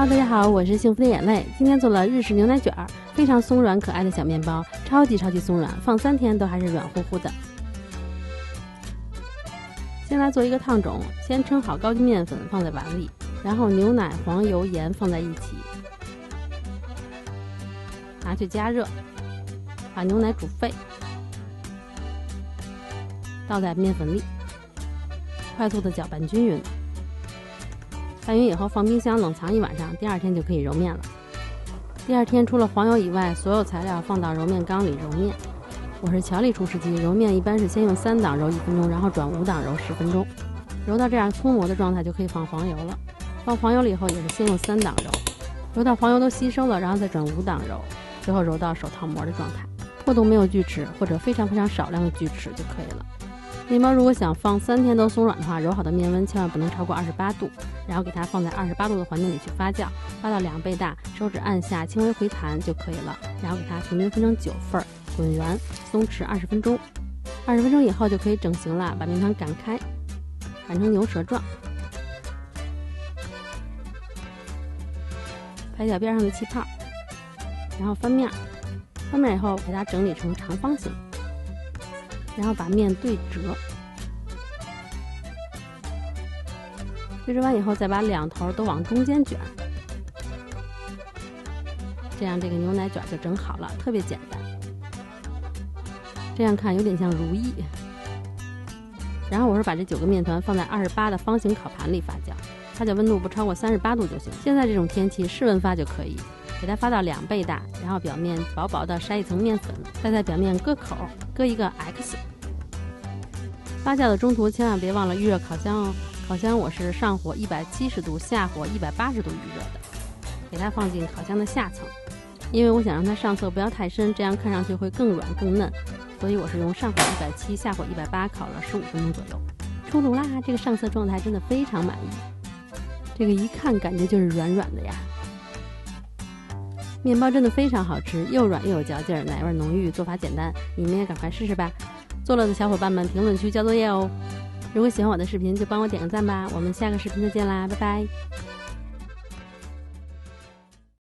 Hello， 大家好，我是幸福的眼泪。今天做了日式牛奶卷，非常松软可爱的小面包，超级松软，放3天都还是软乎乎的。先来做一个烫种，先称好高筋面粉放在碗里，然后牛奶、黄油、盐放在一起，拿去加热，把牛奶煮沸，倒在面粉里，快速的搅拌均匀。拌匀以后放冰箱冷藏1晚上，第2天就可以揉面了。第2天除了黄油以外，所有材料放到揉面缸里揉面。我是乔力厨师机，揉面一般是先用3档揉1分钟，然后转5档揉10分钟。揉到这样粗磨的状态就可以放黄油了。放黄油了以后也是先用3档揉，揉到黄油都吸收了，然后再转5档揉，最后揉到手套膜的状态。破洞没有锯齿或者非常少量的锯齿就可以了。面包如果想放3天都松软的话，揉好的面温千万不能超过28度，然后给它放在28度的环境里去发酵，发到2倍大，手指按下轻微回弹就可以了。然后给它平均分成9份，滚圆松弛20分钟。20分钟以后就可以整形了，把面团擀开，擀成牛舌状，拍掉边上的气泡，然后翻面，翻面以后给它整理成长方形，然后把面对折，对折完以后再把2头都往中间卷，这样这个牛奶卷就整好了，特别简单。这样看有点像如意。然后我是把这9个面团放在28的方形烤盘里发酵，发酵温度不超过38度就行。现在这种天气室温发就可以，给它发到2倍大，然后表面薄薄的筛一层面粉，再在表面割口，割一个 X。发酵的中途千万别忘了预热烤箱哦，烤箱我是上火170度，下火180度预热的，给它放进烤箱的下层，因为我想让它上色不要太深，这样看上去会更软更嫩，所以我是用上火170，下火180烤了15分钟左右。出炉啦，这个上色状态真的非常满意，这个一看感觉就是软软的呀。面包真的非常好吃，又软又有嚼劲，奶味浓郁，做法简单，你们也赶快试试吧。做了的小伙伴们评论区交作业哦。如果喜欢我的视频就帮我点个赞吧，我们下个视频再见啦，拜拜。